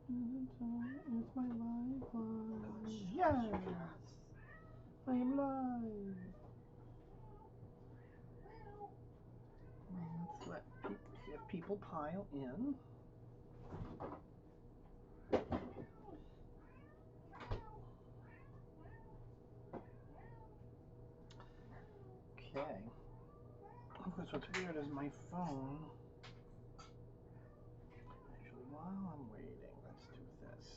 It's my lifeline. Yes! I am live. Let's see if people pile in. Okay. Of course, what's weird is my phone. Actually, while I'm waiting, let's do this.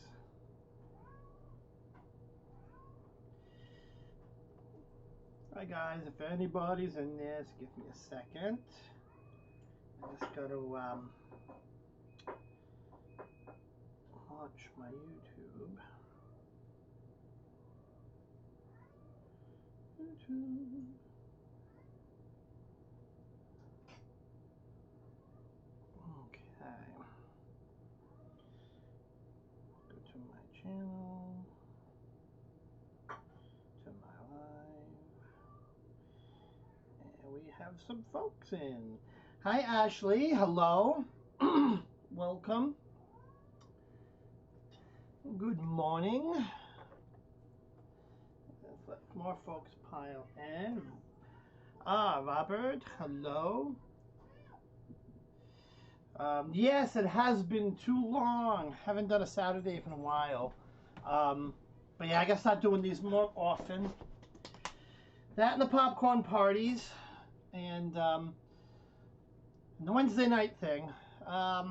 Hi guys, if anybody's in this, give me a second. I just got to launch my YouTube. Okay. Go to my channel, to my live, and we have some folks in. Hi Ashley, hello. Welcome. Good morning. Let's let more folks pile in. Robert, hello. Yes, it has been too long. Haven't done a Saturday in a while. But yeah, I gotta start doing these more often. That and the popcorn parties. And the Wednesday night thing. I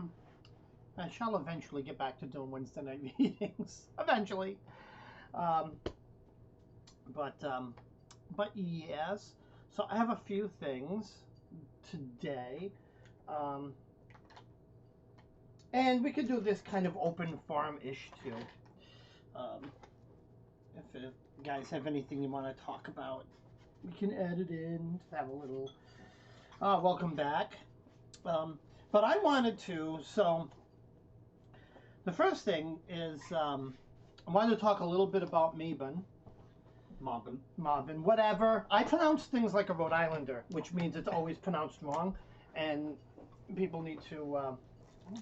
shall eventually get back to doing Wednesday night meetings. Eventually. But yes. So I have a few things today. And we could do this kind of open forum-ish too. If you guys have anything you want to talk about, we can add it in to have a little welcome back. But I wanted to, so the first thing is I wanted to talk a little bit about Mabon, whatever. I pronounce things like a Rhode Islander, which means it's always pronounced wrong, and people need to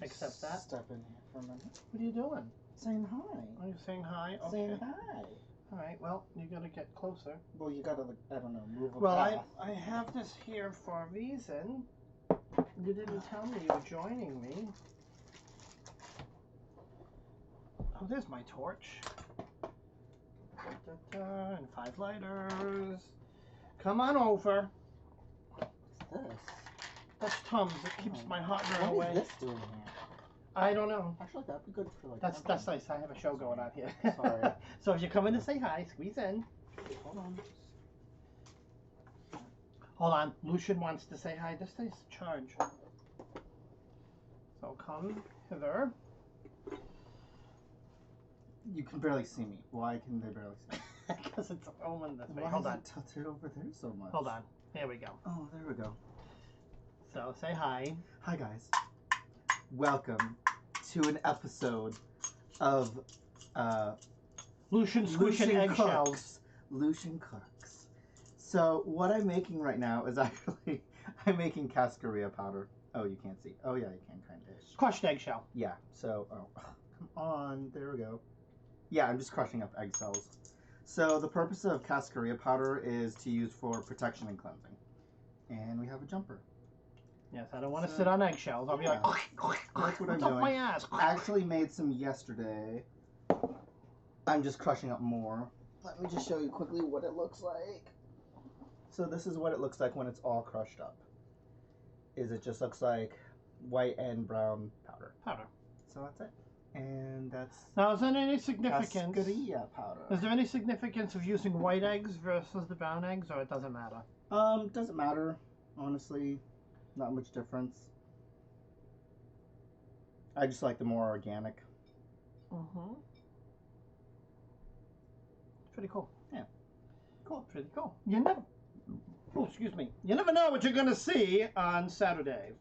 accept that. Step in here for a minute. What are you doing? Saying hi. Are you saying hi? Okay. Saying hi. All right. Well, you gotta get closer. Well, you gotta, I don't know, move a Well, path. I have this here for a reason. You didn't tell me you were joining me. Oh, there's my torch. And 5 lighters. Come on over. What's this? That's Tums. It keeps my heartburn What away. is this doing here? I don't know. Actually, that'd be good for like. That's nice. I have a show going on here. Sorry. So if you come in to say hi, squeeze in. Hold on. Hold on. Lucian wants to say hi. This thing's charged. So come hither. You can barely see me. Why can they barely see me? Because it's filming this way. Why Hold is on. it tilted over there so much? Hold on. Here we go. Oh, there we go. So say hi. Hi guys. Welcome to an episode of Lucian squishing eggshells. Cooks. Lucian Cooks. So what I'm making right now is actually I'm making cascarilla powder. Oh, you can't see. Oh yeah, you can kind of. Crushed eggshell. Yeah. So come on. There we go. Yeah, I'm just crushing up egg cells. So the purpose of cascarilla powder is to use for protection and cleansing. And we have a jumper. Yes, I don't want to sit on eggshells. I'll be like, that's what I'm up doing. my ass. I actually made some yesterday. I'm just crushing up more. Let me just show you quickly what it looks like. So this is what it looks like when it's all crushed up. It just looks like white and brown powder. So that's it. And that's Now, is there any significance? cascarilla powder. Is there any significance of using white eggs versus the brown eggs, or it doesn't matter? Doesn't matter. Honestly, not much difference. I just like the more organic. Mm-hmm. Pretty cool. Yeah. Cool. Pretty cool. You never. Oh, excuse me. You never know what you're gonna see on Saturday.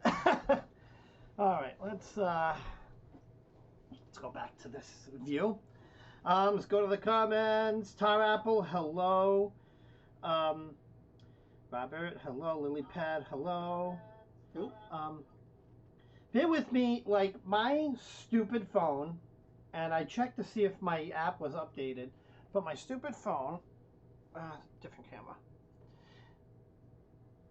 All right. Let's go back to this view. Let's go to the comments. Tar Apple, hello. Robert, hello. Lilypad, hello. Who? bear with me. Like my stupid phone, and I checked to see if my app was updated, but my stupid phone, different camera.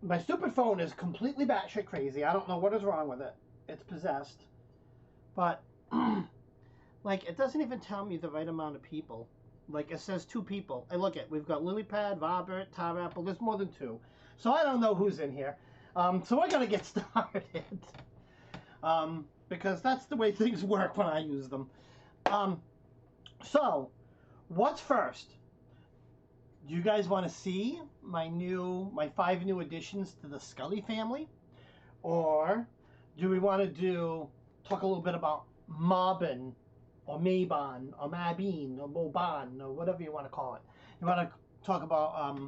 My stupid phone is completely batshit crazy. I don't know what is wrong with it. It's possessed, but like it doesn't even tell me the right amount of people. Like it says 2 people. And look at, we've got Lilypad, Varbert, Tar Apple. There's more than 2, so I don't know who's in here. So we're gonna get started. Because that's the way things work when I use them. So, what's first? Do you guys want to see my 5 new additions to the Scully family? Or do we want to talk a little bit about Mabon, or Mabon, or Mabine, or Mabon, or whatever you want to call it? You want to talk about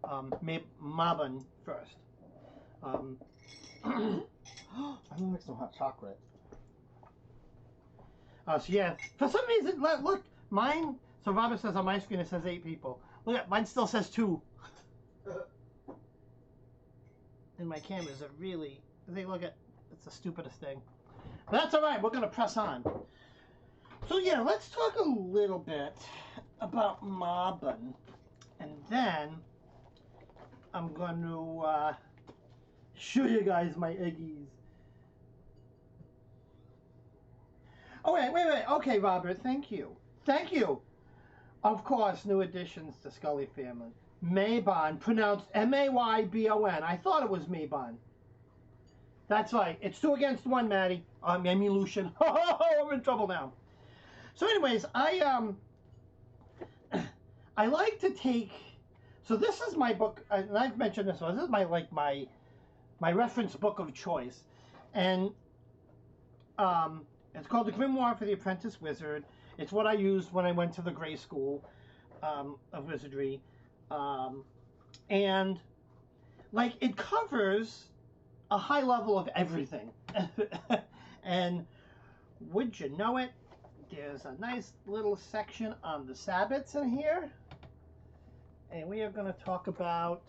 Mabon first? I'm gonna make some hot chocolate. So yeah, for some reason, look, mine. So Robert says on my screen it says 8 people. Look at mine, still says 2. And my cameras are really. They look at. It's the stupidest thing. But that's all right. We're gonna press on. So yeah, let's talk a little bit about Mabon, and then I'm going to show you guys my eggies. Oh, wait. Okay, Robert, thank you. Of course, new additions to Scully family. Mabon, pronounced Maybon. I thought it was Mabon. That's right. It's 2 against 1, Maddie. I mean, Lucian. I'm in trouble now. So anyways, I like to take... So this is my book, and I've mentioned this one. This is my reference book of choice. And... it's called The Grimoire for the Apprentice Wizard. It's what I used when I went to the Grey School of Wizardry. And, like, it covers a high level of everything. And, would you know it, there's a nice little section on the Sabbats in here. And we are going to talk about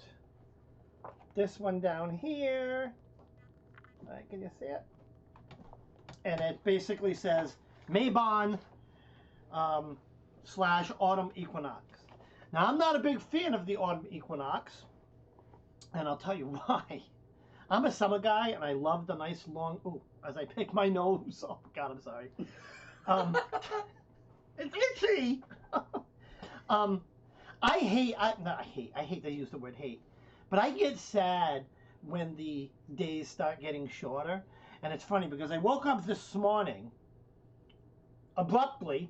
this one down here. Can you see it? And it basically says Mabon / autumn equinox. Now, I'm not a big fan of the autumn equinox, and I'll tell you why. I'm a summer guy, and I love the nice long... Ooh, as I pick my nose. Oh, God, I'm sorry. It's itchy. I hate to use the word hate, but I get sad when the days start getting shorter. And it's funny because I woke up this morning abruptly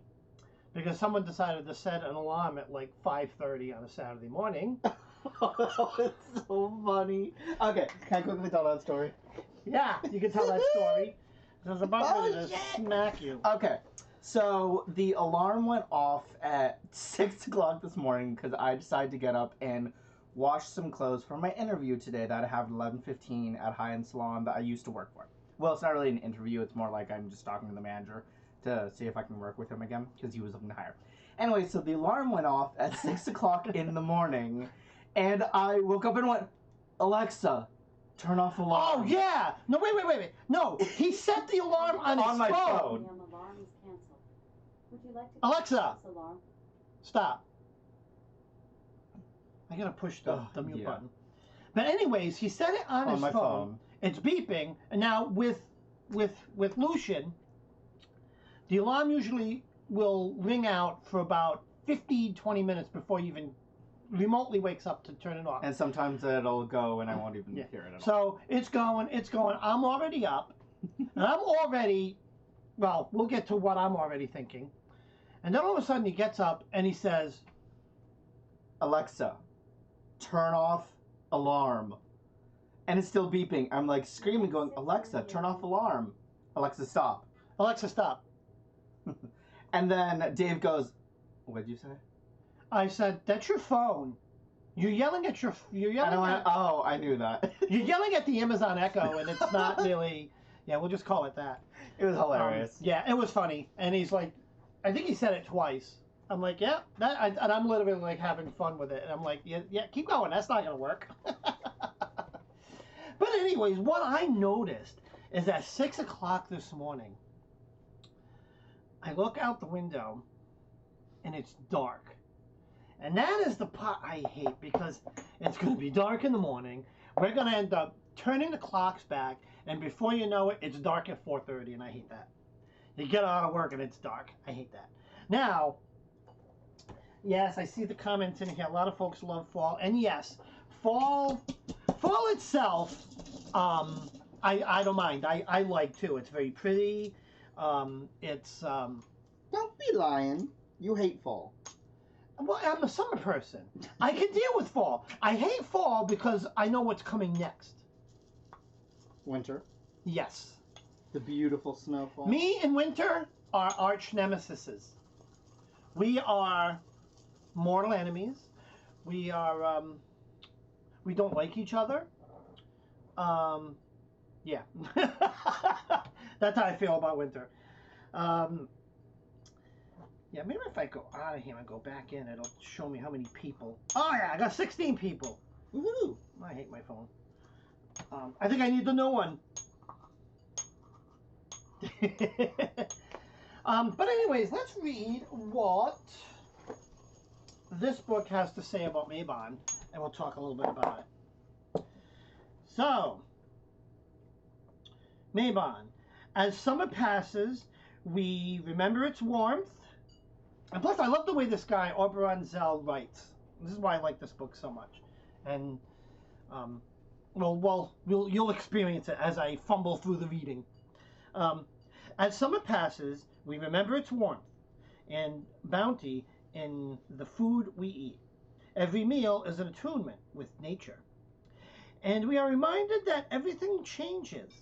because someone decided to set an alarm at like 5:30 on a Saturday morning. Oh, it's so funny. Okay, can I quickly tell that story? Yeah, you can tell that story. There's about ready to smack you. Okay, so the alarm went off at 6 o'clock this morning because I decided to get up and wash some clothes for my interview today that I have at 11:15 at High-End Salon that I used to work for. Well, it's not really an interview. It's more like I'm just talking to the manager to see if I can work with him again because he was looking to hire. Anyway, so the alarm went off at 6 o'clock in the morning, and I woke up and went, Alexa, turn off alarm. Oh, yeah. No, wait. No, he set the alarm on his my phone. The alarm is canceled. Would you like to Alexa, this alarm? stop. I gotta push the mute yeah. button. But anyways, he set it on his my phone. It's beeping, and now with Lucian, the alarm usually will ring out for about 20 minutes before he even remotely wakes up to turn it off. And sometimes it'll go and I won't even hear it at all. So it's going. I'm already up, and I'm already, well, we'll get to what I'm already thinking. And then all of a sudden he gets up and he says, Alexa, turn off alarm. And it's still beeping. I'm like screaming, going, Alexa, turn off alarm. Alexa, stop. Alexa, stop. And then Dave goes, what'd you say? I said, that's your phone. You're yelling at your... And I went, oh, I knew that. You're yelling at the Amazon Echo, and it's not really... Yeah, we'll just call it that. It was hilarious. Yeah, it was funny. And he's like, I think he said it twice. I'm like, yeah, and I'm literally like having fun with it. And I'm like, yeah, keep going. That's not going to work. But anyways, what I noticed is at 6 o'clock this morning. I look out the window and it's dark. And that is the part I hate, because it's going to be dark in the morning. We're going to end up turning the clocks back, and before you know it, it's dark at 4:30, and I hate that. You get out of work and it's dark. I hate that. Now, yes, I see the comments in here. A lot of folks love fall, and yes, fall itself, I don't mind. I like too. It's very pretty. Don't be lying. You hate fall. Well, I'm a summer person. I can deal with fall. I hate fall because I know what's coming next. Winter. Yes. The beautiful snowfall. Me and winter are arch nemesises. We are mortal enemies. We are, we don't like each other. Yeah. That's how I feel about winter. Yeah, maybe if I go out of here and go back in, it'll show me how many people. Oh yeah, I got 16 people. Woohoo! I hate my phone. I think I need the new one. But anyways, let's read what this book has to say about Mabon, and we'll talk a little bit about it. So, Mabon. As summer passes, we remember its warmth. And plus, I love the way this guy, Oberon Zell, writes. This is why I like this book so much. And, you'll experience it as I fumble through the reading. As summer passes, we remember its warmth and bounty in the food we eat. Every meal is an attunement with nature. And we are reminded that everything changes.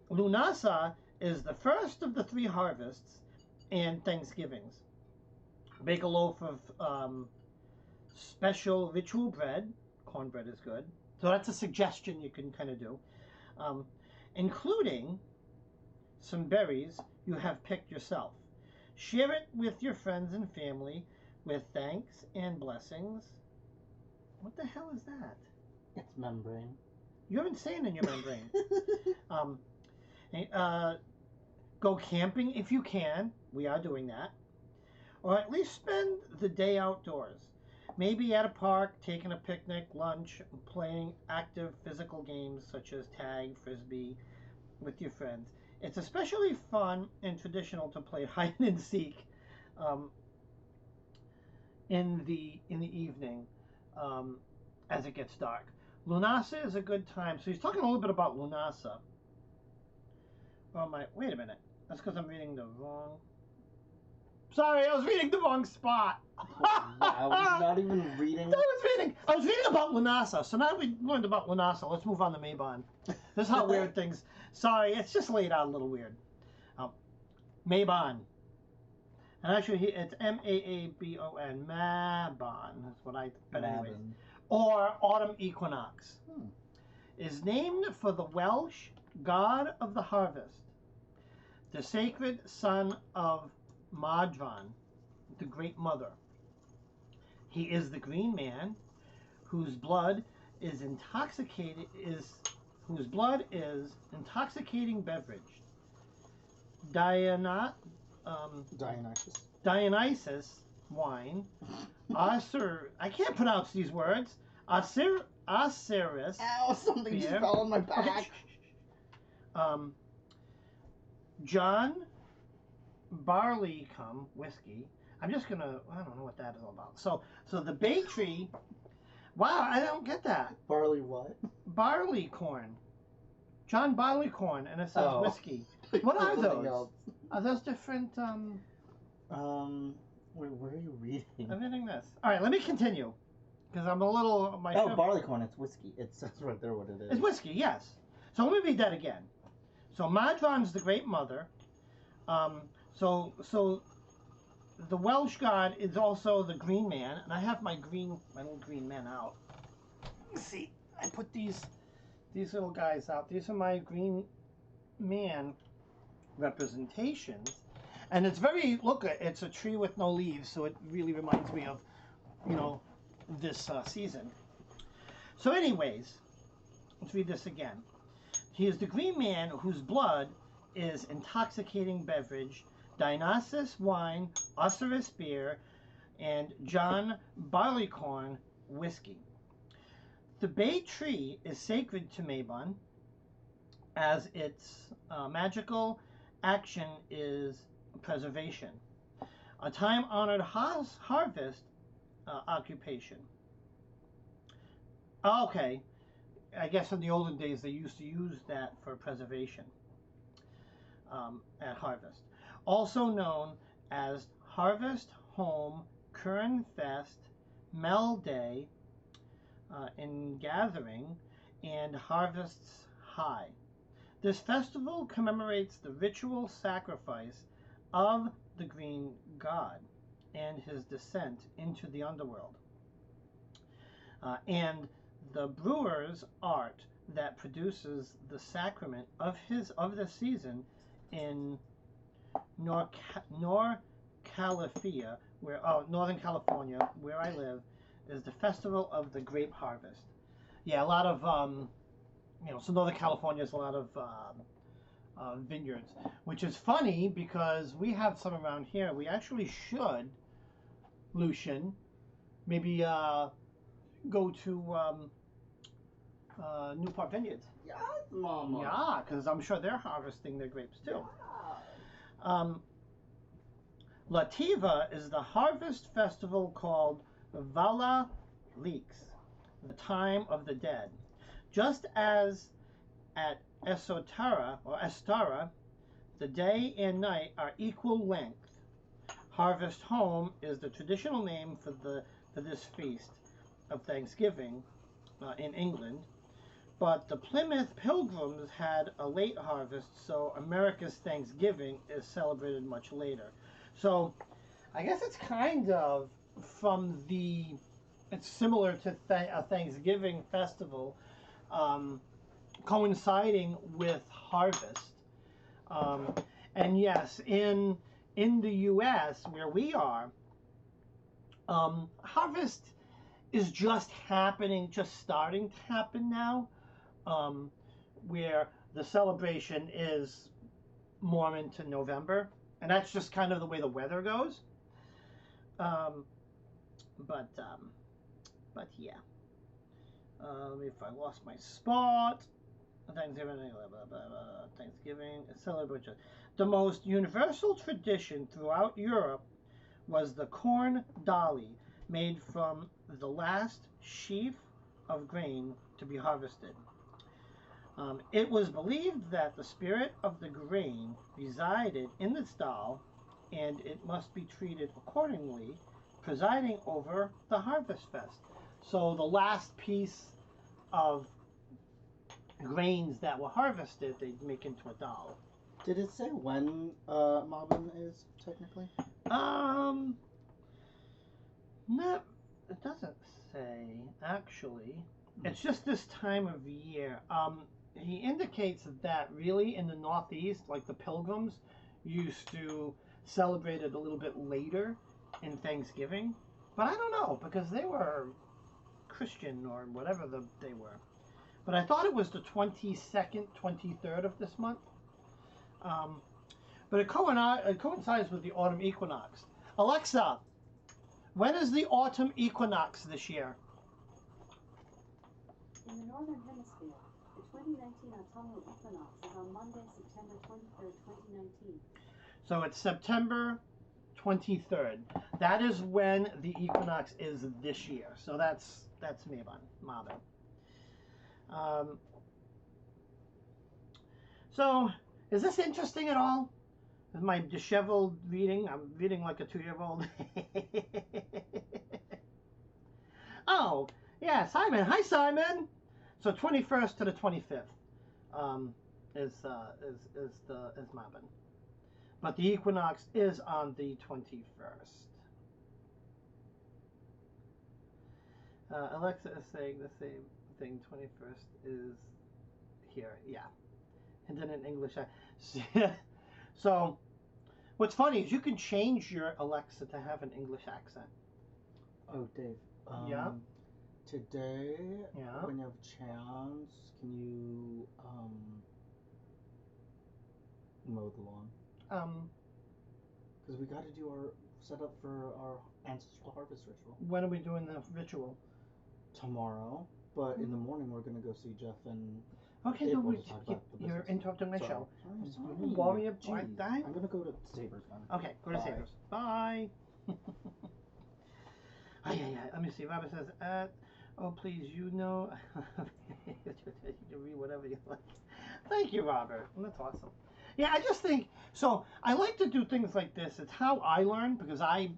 Lunasa is the first of the 3 harvests and Thanksgivings. Bake a loaf of special ritual bread. Cornbread is good. So that's a suggestion you can kind of do. Including some berries you have picked yourself. Share it with your friends and family with thanks and blessings. What the hell is that? It's membrane. You're insane in your membrane. Go camping if you can. We are doing that. Or at least spend the day outdoors. Maybe at a park, taking a picnic, lunch, playing active physical games such as tag, frisbee with your friends. It's especially fun and traditional to play hide and seek in the evening as it gets dark. Lunasa is a good time. So he's talking a little bit about Lunasa. Wait a minute. That's because I'm reading the wrong. Sorry, I was reading the wrong spot. I was not even reading. I was reading about Lunasa. So now we learned about Lunasa. Let's move on to Mabon. This is how weird things. Sorry, it's just laid out a little weird. Mabon. And actually, it's Maabon. Mabon. That's what I. But anyways. Or autumn equinox. Is named for the Welsh god of the harvest, the sacred son of Madron, the Great Mother. He is the green man whose blood is intoxicating beverage. Dionysus wine. I can't pronounce these words. Osiris. Ow, something just fell on my back. Okay. John Barleycorn whiskey. I don't know what that is all about. So the bay tree. Wow, I don't get that. Barley what? Barleycorn. John Barleycorn, and it says whiskey. What are those? Else. Are those different? Where are you reading? I'm reading this. All right, let me continue, because I'm a little. Barleycorn. It's whiskey. It says right there what it is. It's whiskey, yes. So let me read that again. So Madron's the Great Mother. So the Welsh god is also the Green Man, and I have my little green men out. Let's see, I put these little guys out. These are my Green Man representations, and it's it's a tree with no leaves, so it really reminds me of, this season. So anyways, let's read this again. He is the green man whose blood is intoxicating beverage, Dionysus wine, Osiris beer, and John barleycorn whiskey. The bay tree is sacred to Mabon, as its magical action is preservation, a time-honored harvest occupation. Okay, I guess in the olden days they used to use that for preservation at harvest. Also known as Harvest Home Curran Fest, Mel Day, in Gathering, and Harvest's High. This festival commemorates the ritual sacrifice of the green god and his descent into the underworld, and the brewer's art that produces the sacrament of the season in Northern California, where I live, is the festival of the grape harvest. Yeah, a lot of so Northern California has a lot of vineyards, which is funny because we have some around here. We actually should, Lucian, maybe go to Newport Vineyards. Yes, Mama. Yeah, because I'm sure they're harvesting their grapes too. Lativa is the harvest festival called Vala Leaks, the time of the dead. Just as at Estara, the day and night are equal length. Harvest Home is the traditional name for this feast of Thanksgiving in England, but the Plymouth Pilgrims had a late harvest, so America's Thanksgiving is celebrated much later. So I guess it's kind of it's similar to a Thanksgiving festival, coinciding with harvest. And yes, in the U.S. where we are, harvest is just starting to happen now, where the celebration is more into November, and that's just kind of the way the weather goes. But yeah. If I lost my spot, Thanksgiving celebration. The most universal tradition throughout Europe was the corn dolly, made from the last sheaf of grain to be harvested. It was believed that the spirit of the grain resided in this doll, and it must be treated accordingly, presiding over the harvest fest. So the last piece of grains that were harvested, they'd make into a doll. Did it say when Mabon is technically? Not. It doesn't say actually. It's just this time of year. He indicates that really in the Northeast, like the Pilgrims, used to celebrate it a little bit later in Thanksgiving, but I don't know because they were Christian or whatever they were. But I thought it was the 22nd, 23rd of this month. But it coincides with the autumn equinox. Alexa, when is the autumn equinox this year? In the Northern Hemisphere, the 2019 autumnal equinox is on Monday, September 23rd, 2019. So it's September 23rd. That is when the equinox is this year. So that's Mabon. So, is this interesting at all? Is my disheveled reading? I'm reading like a 2-year-old. Oh, yeah, Simon. Hi, Simon. So 21st to the 25th is Mabon, but the equinox is on the 21st. Alexa is saying the same thing. 21st is here. Yeah. And then in English. So, what's funny is you can change your Alexa to have an English accent. Oh, Dave. Yeah. Today, Yeah. when you have a chance, can you mow the lawn? Because we got to do our setup for our ancestral harvest ritual. When are we doing the ritual? Tomorrow, but in the morning we're gonna go see Jeff and Okay, April then to talk about the you're business. interrupting my Sorry. show. Sorry. Warrior, Jeez. die. I'm gonna go to Sabres then. Okay, go to Bye. Sabres. Bye. Let me see. Robert says, oh, please, you know. You can read whatever you like. Thank you, Robert. That's awesome. Yeah, I just think, so I like to do things like this. It's how I learn, because I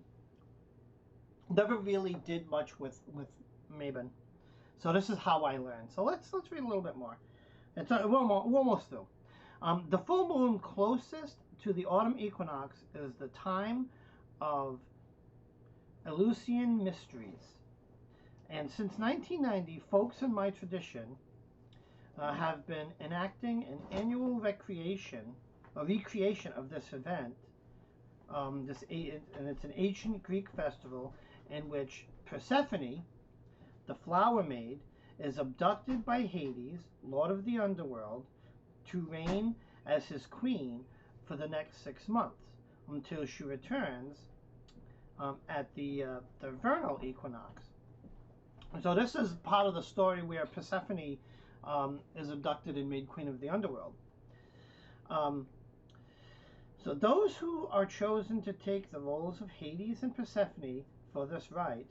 never really did much with Mabon. So this is how I learned. So let's read a little bit more. We're almost through. The full moon closest to the autumn equinox is the time of Eleusinian mysteries. And since 1990, folks in my tradition have been enacting an annual recreation of this event. And it's an ancient Greek festival in which Persephone, the flower maid, is abducted by Hades, lord of the underworld, to reign as his queen for the next 6 months until she returns at the vernal equinox. So this is part of the story where Persephone is abducted and made queen of the underworld. So those who are chosen to take the roles of Hades and Persephone for this rite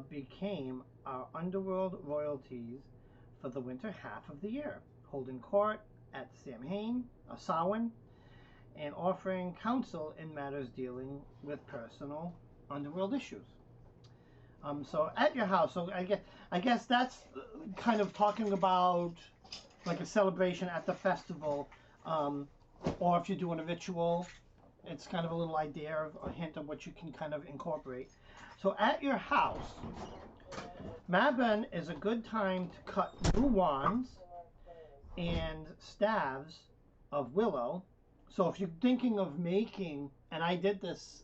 became our underworld royalties for the winter half of the year, holding court at Samhain, and offering counsel in matters dealing with personal underworld issues. So at your house, so I guess that's kind of talking about like a celebration at the festival, or if you're doing a ritual, it's kind of a little idea of a hint of what you can kind of incorporate. So at your house, Mabon is a good time to cut new wands and staves of willow. So if you're thinking of making, and I did this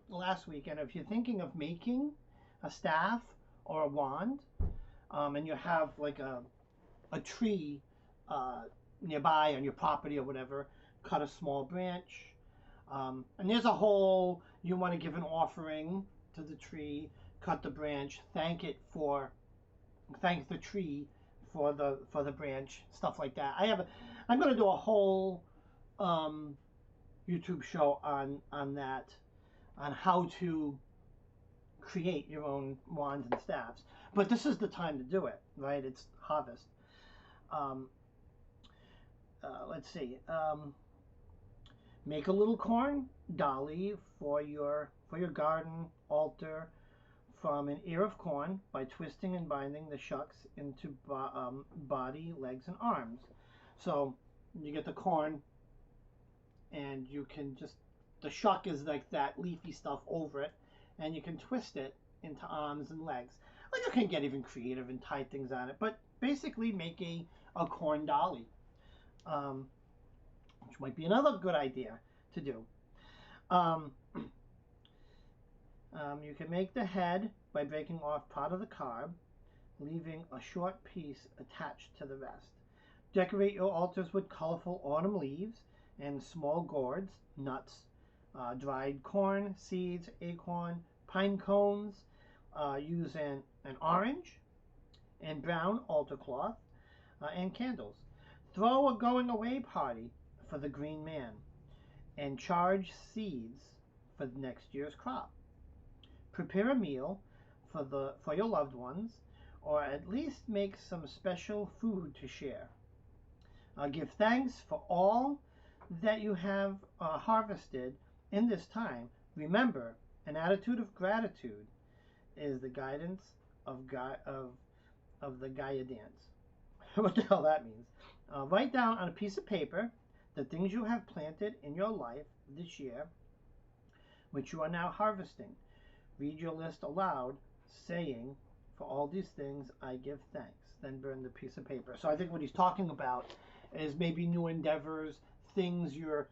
last week, and if you're thinking of making a staff or a wand, and you have like a tree nearby on your property or whatever, cut a small branch. And there's a hole, you want to give an offering to the tree, cut the branch, thank the tree for the branch, stuff like that. I'm going to do a whole YouTube show on that, on how to create your own wands and staffs. But this is the time to do it, right? It's harvest. Let's see. Make a little corn dolly for your garden altar from an ear of corn by twisting and binding the shucks into body, legs, and arms. So you get the corn, and you can the shuck is like that leafy stuff over it, and you can twist it into arms and legs. Like, you can get even creative and tie things on it, but basically make a corn dolly, which might be another good idea to do. You can make the head by breaking off part of the carb, leaving a short piece attached to the rest. Decorate your altars with colorful autumn leaves and small gourds, nuts, dried corn, seeds, acorn, pine cones. Use an orange and brown altar cloth and candles. Throw a going away party for the green man and charge seeds for next year's crop. Prepare a meal for your loved ones, or at least make some special food to share. Give thanks for all that you have harvested in this time. Remember, an attitude of gratitude is the guidance of the Gaia dance. What the hell that means? Write down on a piece of paper the things you have planted in your life this year, which you are now harvesting. Read your list aloud, saying, "For all these things I give thanks." Then burn the piece of paper. So I think what he's talking about is maybe new endeavors, things you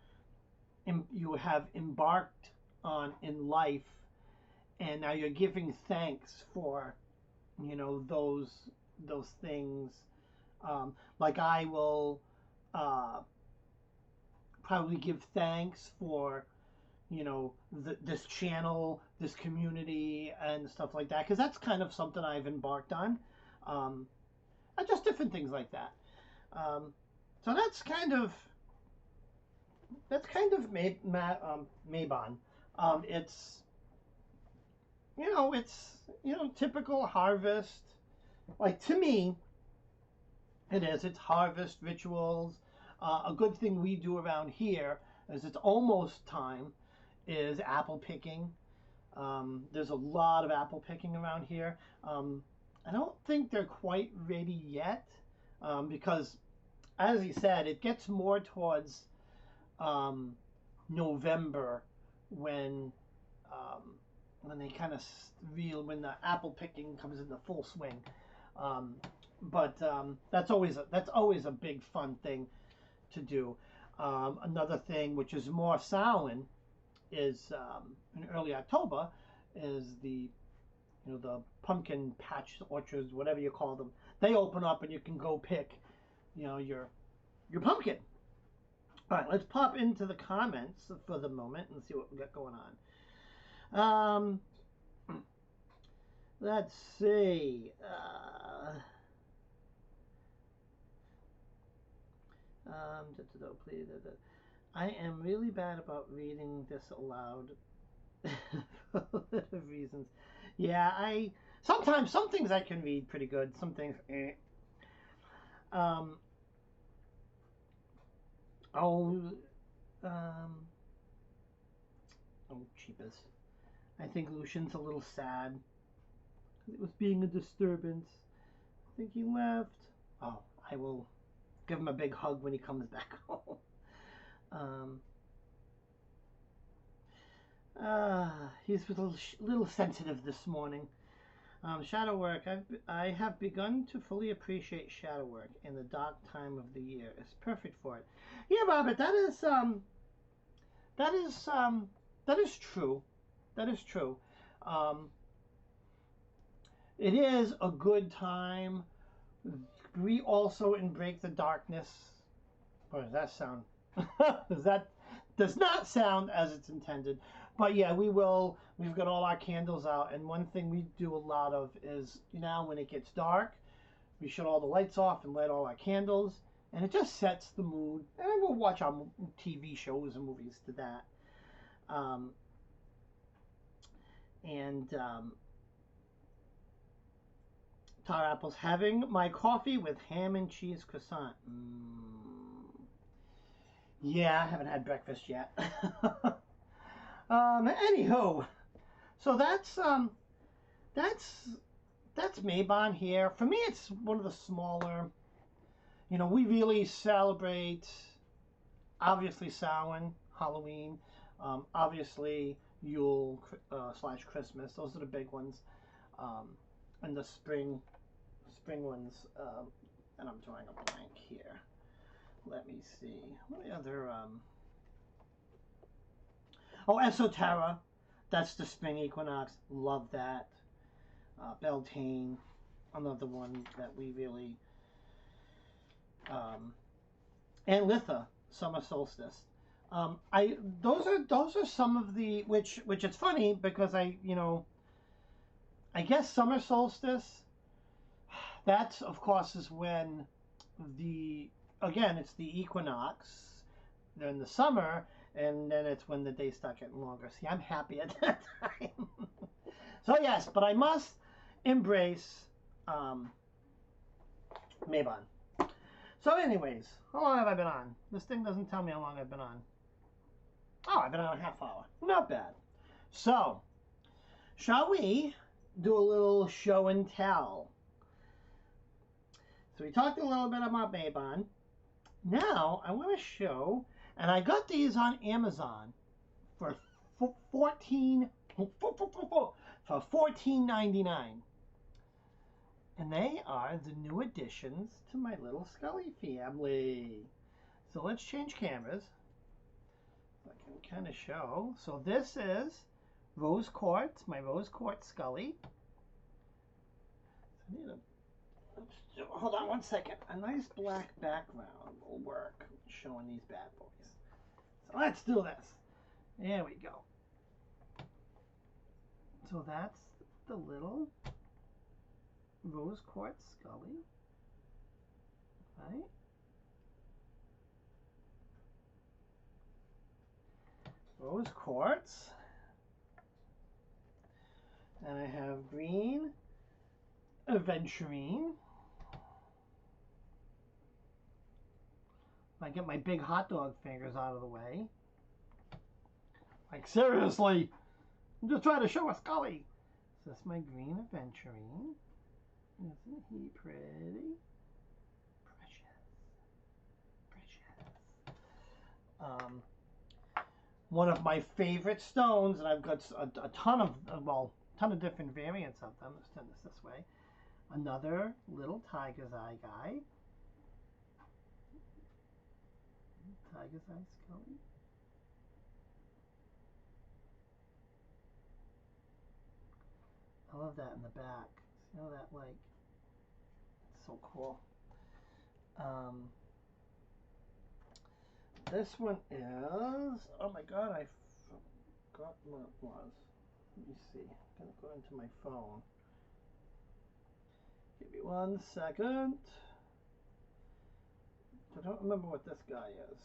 have embarked on in life, and now you're giving thanks for, those things. Like I will probably give thanks for, you know, this channel, this community, and stuff like that, because that's kind of something I've embarked on, and just different things like that. So that's kind of Mabon. It's typical harvest. Like, to me, it is. It's harvest rituals. A good thing we do around here is it's almost time is apple picking. There's a lot of apple picking around here. I don't think they're quite ready yet because, as he said, it gets more towards November when they kind of when the apple picking comes into full swing. But that's always a big fun thing to do. Another thing which is more Samhain is in early October is the pumpkin patch orchards, whatever you call them. They open up and you can go pick your pumpkin. All right, let's pop into the comments for the moment and see what we got going on. Let's see. Please. I am really bad about reading this aloud for a lot of reasons. Yeah, sometimes some things I can read pretty good. Some things, cheapers. I think Lucian's a little sad. It was being a disturbance. I think he left. Oh, I will give him a big hug when he comes back home. He's a little sensitive this morning. Shadow work. I have begun to fully appreciate shadow work in the dark time of the year. It's perfect for it. Yeah, Robert, that is true. That is true. It is a good time. We also embrace the darkness. What does that sound? That does not sound as it's intended. But yeah, we will. We've got all our candles out, and one thing we do a lot of is, when it gets dark, we shut all the lights off and light all our candles, and it just sets the mood. And we'll watch our TV shows and movies to that. Tar Apples, having my coffee with ham and cheese croissant. Yeah, I haven't had breakfast yet. Anywho, so that's Mabon here. For me, it's one of the smaller. We really celebrate, obviously, Samhain, Halloween, obviously Yule / Christmas. Those are the big ones, and the spring ones. And I'm drawing a blank here. Let me see. What are the other? Esoterra. That's the spring equinox. Love that. Beltane, another one that we really. And Litha, summer solstice. Those are some of the which it's funny because I guess summer solstice. That of course is when it's the equinox. They're in the summer. And then it's when the days start getting longer. See, I'm happy at that time. So yes, but I must embrace Mabon. So anyways, how long have I been on? This thing doesn't tell me how long I've been on. Oh, I've been on a half hour. Not bad. So, shall we do a little show and tell? So we talked a little bit about Mabon. Now I want to show. And I got these on Amazon for $14.99. And they are the new additions to my little Scully family. So let's change cameras. So I can kind of show. So this is rose quartz, my rose quartz Scully. Hold on one second. A nice black background will work showing these bad boys. So let's do this. There we go. So that's the little rose quartz scully, right? Rose quartz. And I have green aventurine. I get my big hot dog fingers out of the way. Like, seriously, I'm just trying to show a scully. So that's my green aventurine. Isn't he pretty? Precious. One of my favorite stones, and I've got a ton of different variants of them. Let's turn this way. Another little tiger's eye guy. Tiger's eye scully. I love that in the back. You know that, like, it's so cool. This one is, oh my god, I forgot what it was. Let me see. I'm gonna go into my phone. Give me 1 second. I don't remember what this guy is.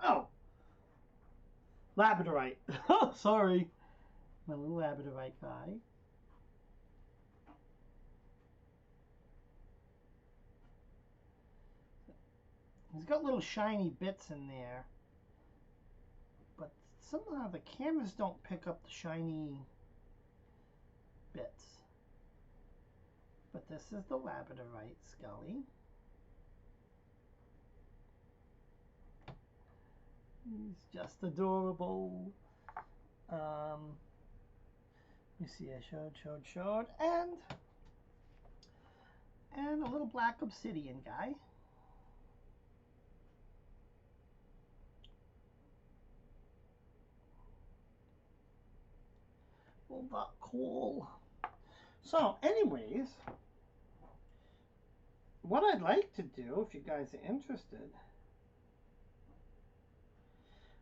Oh! Labradorite. Oh, sorry. My little labradorite guy. He's got little shiny bits in there. But somehow the cameras don't pick up the shiny bits. But this is the labradorite scully. He's just adorable. Let me see, I showed. And a little black obsidian guy. Oh, that cool. So, anyways, what I'd like to do, if you guys are interested,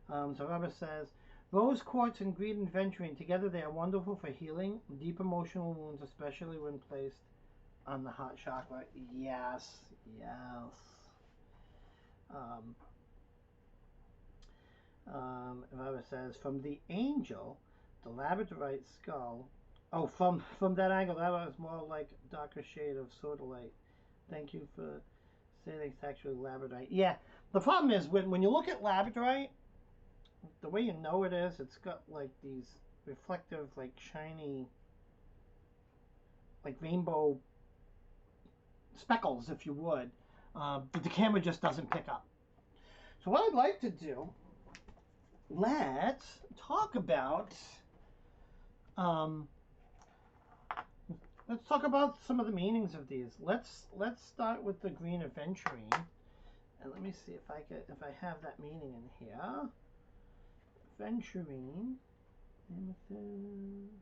so Robert says, rose quartz and green aventurine, together they are wonderful for healing deep emotional wounds, especially when placed on the heart chakra. Yes, yes. Robert says, from the angel, the labradorite skull. Oh, from that angle, that was more like a darker shade of sodalite. Thank you for saying it's actually labradorite. Yeah, the problem is when you look at labradorite, the way you know it is, it's got like these reflective, like shiny, like rainbow speckles, if you would, that the camera just doesn't pick up. So what I'd like to do, let's talk about some of the meanings of these. Let's start with the green aventurine, and let me see if I have that meaning in here. Aventurine, amethyst.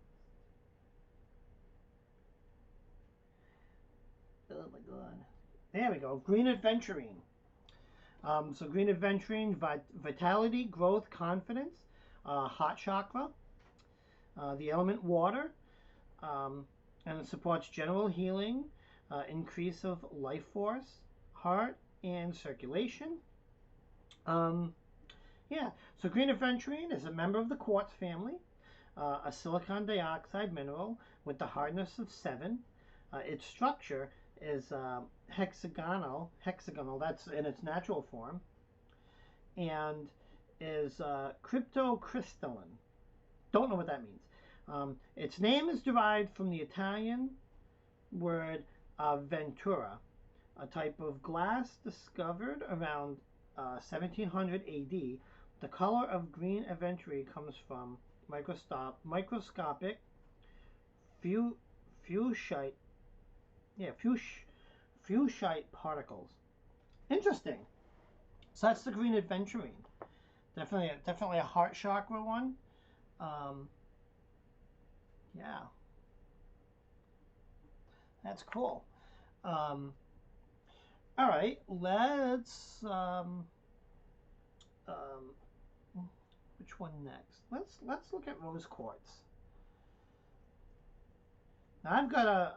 Oh my god! There we go. Green aventurine. So green aventurine, vitality, growth, confidence, heart chakra. The element water, and it supports general healing, increase of life force, heart, and circulation. Yeah, so green aventurine is a member of the quartz family, a silicon dioxide mineral with the hardness of 7. Its structure is hexagonal, that's in its natural form, and is cryptocrystalline. Don't know what that means. Its name is derived from the Italian word ventura, a type of glass discovered around 1700 AD. The color of green aventurine comes from microscopic fuscite particles. Interesting. So that's the green aventurine. Definitely a heart chakra one. Yeah, that's cool. All right, let's which one next? Let's look at rose quartz. Now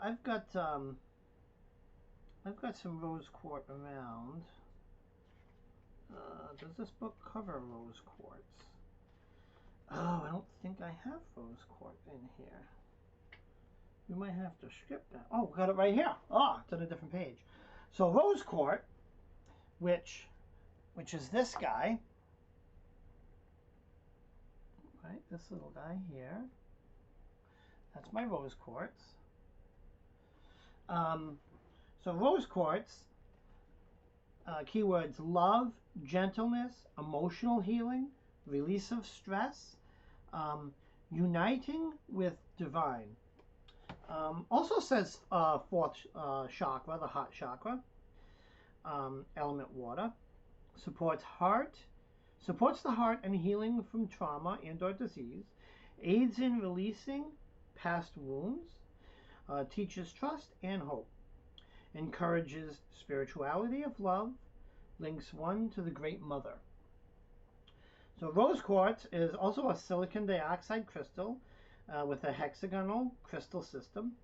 I've got some rose quartz around. Does this book cover rose quartz? Oh, I don't think I have rose quartz in here. We might have to skip that. Oh, we got it right here. Ah, it's on a different page. So rose quartz, which is this guy, right? This little guy here. That's my rose quartz. So rose quartz, keywords: love, gentleness, emotional healing, release of stress, uniting with divine. Also says fourth chakra, the heart chakra, element water, supports the heart and healing from trauma and or disease, aids in releasing past wounds, teaches trust and hope, encourages spirituality of love, links one to the Great Mother. So rose quartz is also a silicon dioxide crystal with a hexagonal crystal system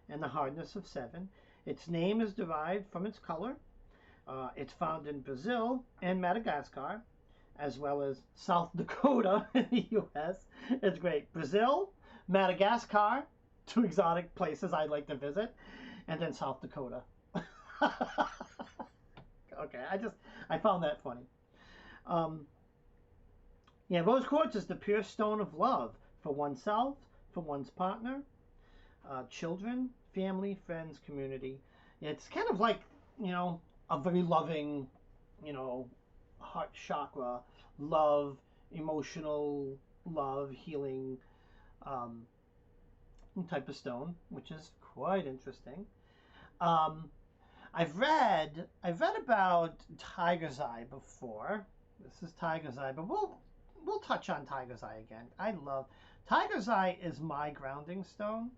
and the hardness of 7. Its name is derived from its color. It's found in Brazil and Madagascar, as well as South Dakota in the U.S. It's great. Brazil, Madagascar, 2 exotic places I'd like to visit, and then South Dakota. Okay, I found that funny. Yeah, rose quartz is the pure stone of love for oneself, for one's partner, children, family, friends, community. It's kind of like, a very loving, heart chakra, love, emotional love, healing type of stone, which is quite interesting. I've read about tiger's eye before. This is tiger's eye, but we'll touch on tiger's eye again. I love tiger's eye is my grounding stone.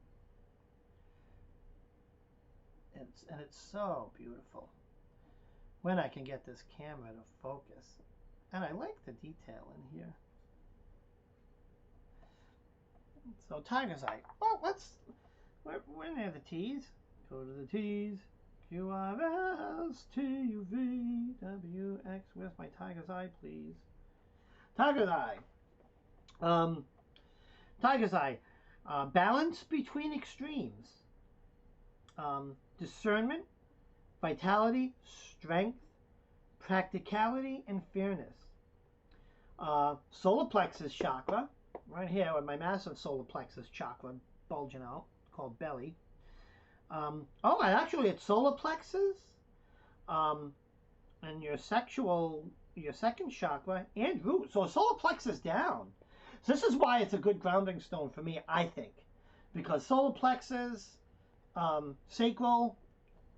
And it's so beautiful. When I can get this camera to focus. And I like the detail in here. So tiger's eye. Well, we're near the T's. Go to the T's. QRS, TUV, WX. Where's my tiger's eye, please? Tiger's eye. Tiger's eye. Balance between extremes. Discernment, vitality, strength, practicality, and fairness. Solar plexus chakra, right here with my massive solar plexus chakra bulging out, called belly. Actually it's solar plexus, and your second chakra and root. So solar plexus down. So this is why it's a good grounding stone for me, I think, because solar plexus, sacral,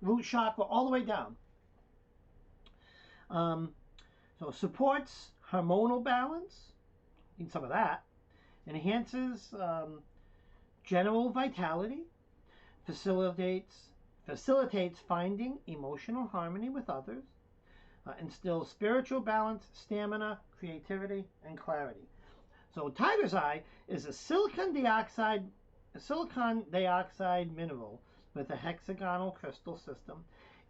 root chakra, all the way down. So supports hormonal balance. Need some of that. Enhances general vitality. Facilitates finding emotional harmony with others. Instills spiritual balance, stamina, creativity, and clarity. So tiger's eye is a silicon dioxide mineral with a hexagonal crystal system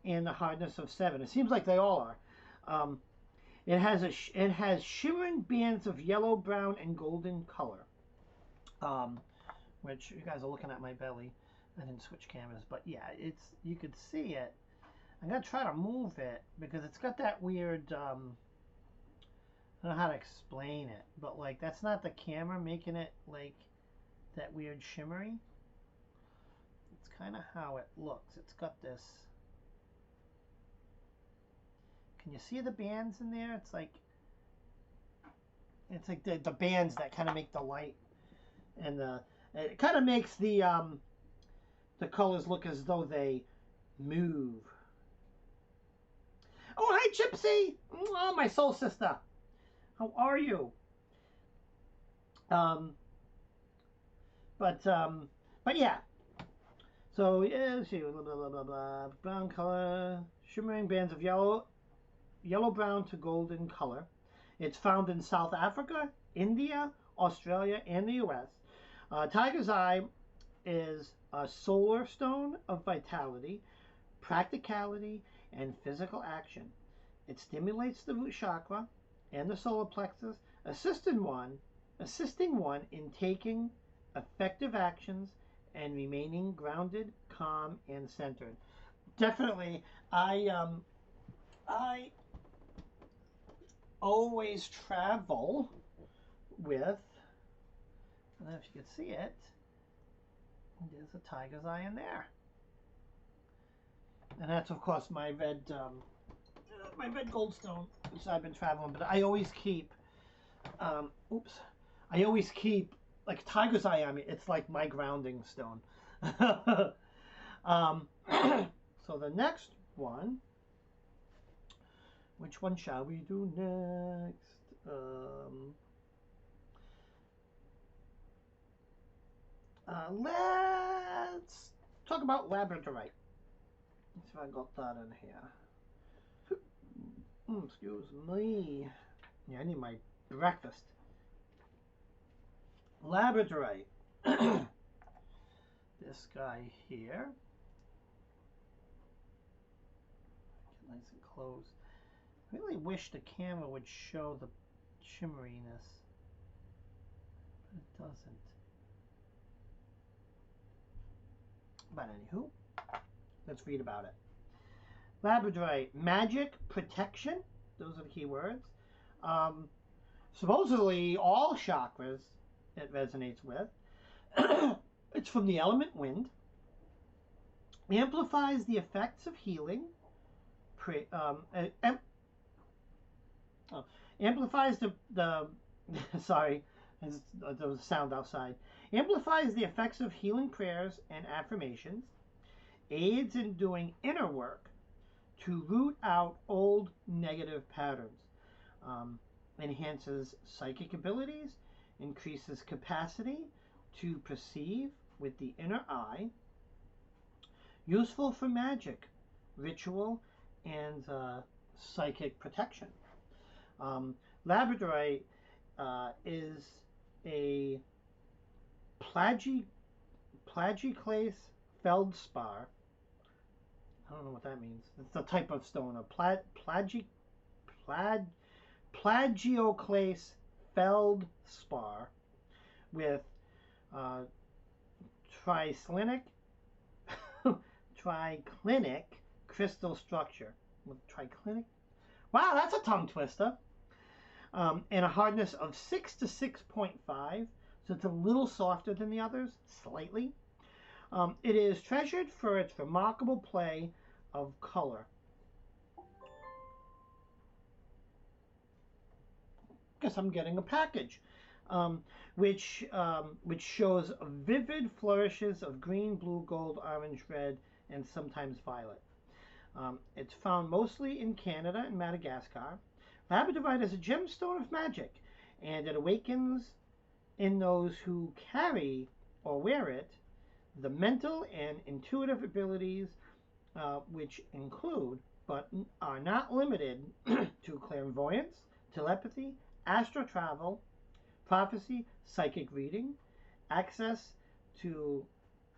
and the hardness of 7. It seems like they all are. It has shimmering bands of yellow, brown, and golden color. Which you guys are looking at my belly. I didn't switch cameras, but yeah, you could see it. I'm gonna try to move it because it's got that weird. I don't know how to explain it, but like that's not the camera making it like that weird shimmery. It's kind of how it looks. It's got this. Can you see the bands in there? It's like the bands that kind of make the light, and it kind of makes the colors look as though they move. Oh, hi, Gypsy! Oh, my soul sister. How are you? But yeah. So yeah, see, blah, blah, blah, blah, blah. Brown color, shimmering bands of yellow brown to golden color. It's found in South Africa, India, Australia, and the U.S. Tiger's eye is a solar stone of vitality, practicality, and physical action. It stimulates the root chakra and the solar plexus, assisting one in taking effective actions and remaining grounded, calm, and centered. Definitely, I always travel with, I don't know if you can see it, there's a tiger's eye in there. And that's, of course, my red goldstone, which I've been traveling. But I always keep, I always keep, like, tiger's eye on me. It's like my grounding stone. So the next one, which one shall we do next? Let's talk about labradorite. Let's see if I got that in here. Excuse me. Yeah, I need my breakfast. Labradorite. This guy here. Get nice and close. I really wish the camera would show the shimmeriness, but it doesn't. But anywho, let's read about it. Labradorite, magic, protection. Those are the key words. Supposedly all chakras it resonates with. It's from the element wind. Amplifies the effects of healing. Amplifies the sorry, there was a sound outside. Amplifies the effects of healing prayers and affirmations. Aids in doing inner work to root out old negative patterns. Enhances psychic abilities. Increases capacity to perceive with the inner eye. Useful for magic, ritual, and psychic protection. Labradorite is a plagioclase feldspar. I don't know what that means. It's a type of stone. A plagioclase feldspar with triclinic crystal structure. With triclinic? Wow, that's a tongue twister. And a hardness of 6 to 6.5, so it's a little softer than the others, slightly. It is treasured for its remarkable play of color. Guess I'm getting a package, which shows vivid flourishes of green, blue, gold, orange, red, and sometimes violet. It's found mostly in Canada and Madagascar. Labradorite is a gemstone of magic, and it awakens in those who carry or wear it the mental and intuitive abilities which include, but are not limited to clairvoyance, telepathy, astral travel, prophecy, psychic reading, access to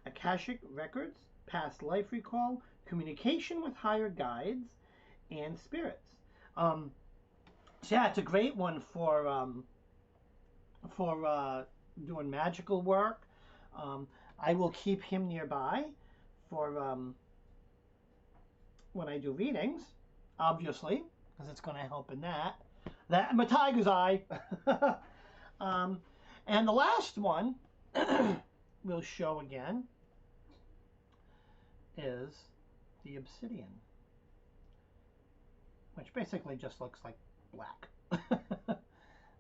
Akashic records, past life recall, communication with higher guides, and spirits. So yeah, it's a great one for doing magical work. I will keep him nearby for when I do readings, obviously, because it's going to help in that. That and my tiger's eye. And the last one we'll show again is the obsidian, which basically just looks like black.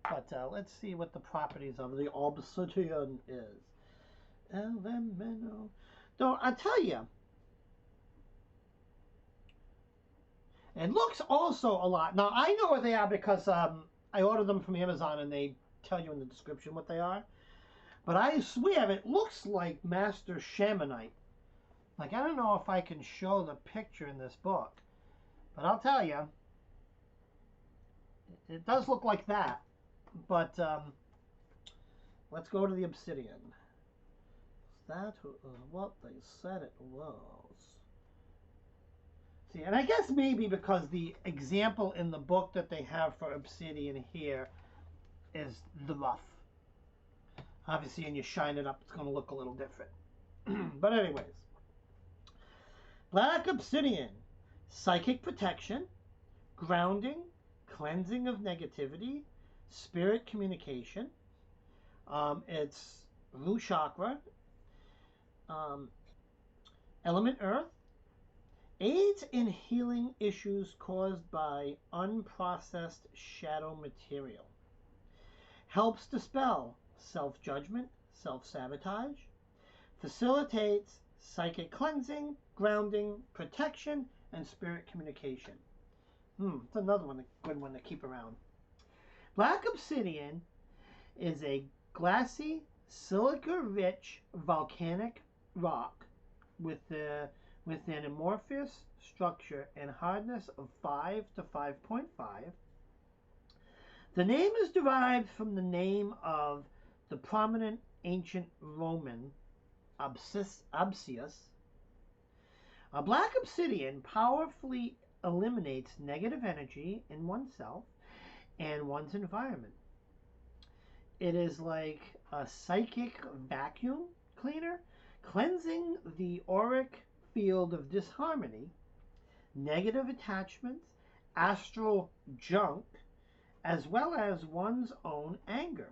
But let's see what the properties of the obsidian is. Elemental. Though I tell you, it looks also a lot. Now I know what they are because I ordered them from Amazon and they tell you in the description what they are. But I swear it looks like Master Shamanite. Like, I don't know if I can show the picture in this book, but I'll tell you, it does look like that. But let's go to the obsidian. That was what they said it was. See, and I guess maybe because the example in the book that they have for obsidian here is the rough. Obviously, when you shine it up, it's going to look a little different. But anyways, black obsidian, psychic protection, grounding, cleansing of negativity, spirit communication. It's root chakra, element earth, aids in healing issues caused by unprocessed shadow material, helps dispel self-judgment, self-sabotage, facilitates psychic cleansing, grounding, protection, and spirit communication. It's another one, a good one to keep around. Black obsidian is a glassy, silica-rich volcanic rock with an amorphous structure and hardness of 5 to 5.5. The name is derived from the name of the prominent ancient Roman Obsidius. A black obsidian powerfully eliminates negative energy in oneself and one's environment. It is like a psychic vacuum cleaner, cleansing the auric field of disharmony, negative attachments, astral junk, as well as one's own anger,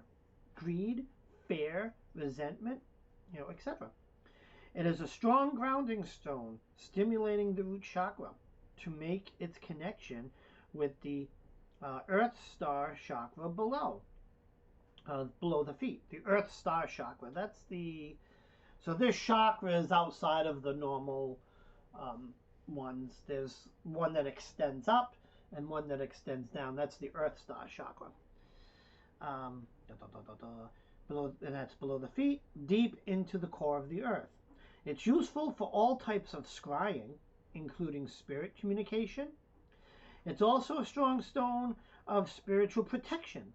greed, fear, resentment, etc. It is a strong grounding stone, stimulating the root chakra to make its connection with the earth star chakra below the feet. The earth star chakra. So there's chakras outside of the normal ones. There's one that extends up and one that extends down. That's the earth star chakra. And that's below the feet, deep into the core of the earth. It's useful for all types of scrying, including spirit communication. It's also a strong stone of spiritual protection.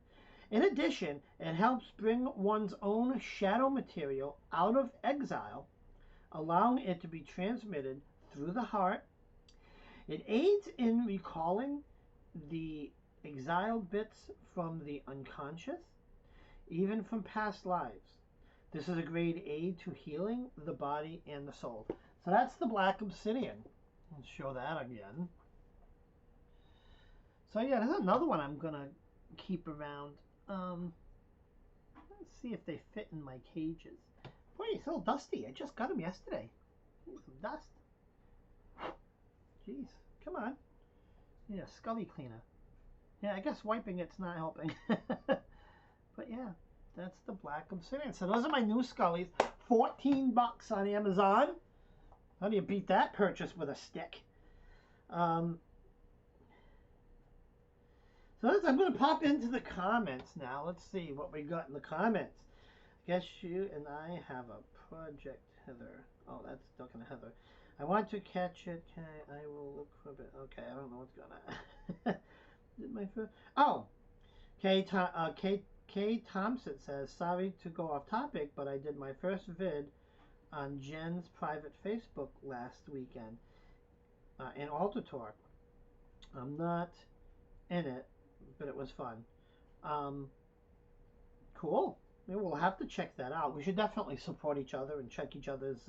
In addition, it helps bring one's own shadow material out of exile, allowing it to be transmitted through the heart. It aids in recalling the exiled bits from the unconscious, even from past lives. This is a great aid to healing the body and the soul. So that's the black obsidian. Let's show that again. So yeah, there's another one I'm going to keep around. Let's see if they fit in my cages. Boy, it's a little dusty. I just got them yesterday. Some dust. Jeez, come on. Yeah, scully cleaner. Yeah, I guess wiping it's not helping. But yeah, that's the black obsidian. So those are my new skullies. $14 on Amazon. How do you beat that purchase with a stick? So I'm going to pop into the comments now. Let's see what we got in the comments. Guess you and I have a project, Heather. Oh, that's talking to Heather. I want to catch it. Okay, I will look for it. Okay, I don't know what's going on. Did my first? Oh, Kay Thompson says, sorry to go off topic, but I did my first vid on Jen's private Facebook last weekend in Altator. I'm not in it, but it was fun. Cool. Maybe we'll have to check that out. We should definitely support each other and check each other's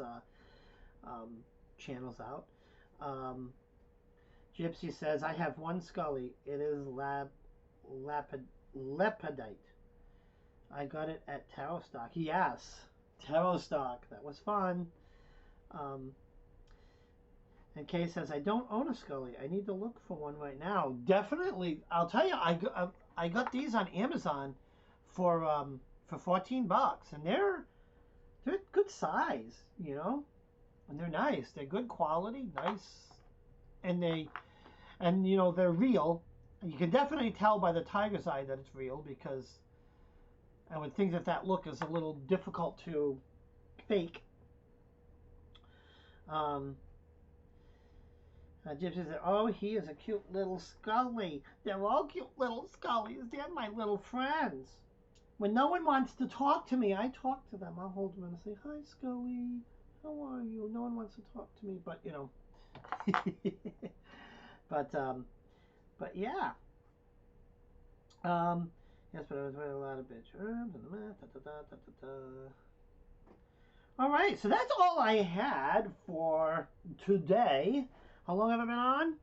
channels out. Gypsy says, I have one scully. It is lepidite. I got it at Tarot Stock. Yes, Tarot Stock. That was fun. And Kay says, I don't own a scully. I need to look for one right now. Definitely. I'll tell you, I got these on Amazon for $14, and they're good size, and they're nice. They're good quality, nice, and they're real. You can definitely tell by the tiger's eye that it's real, because I would think that look is a little difficult to fake. Um, Gypsy said, "Oh, he is a cute little scully. They're all cute little scullies. They're my little friends. When no one wants to talk to me, I talk to them. I'll hold them and say, 'Hi, Scully. How are you?' No one wants to talk to me, but you know." but but yeah. Yes, but I was wearing a lot of bitch. All right, so that's all I had for today. How long have I been on?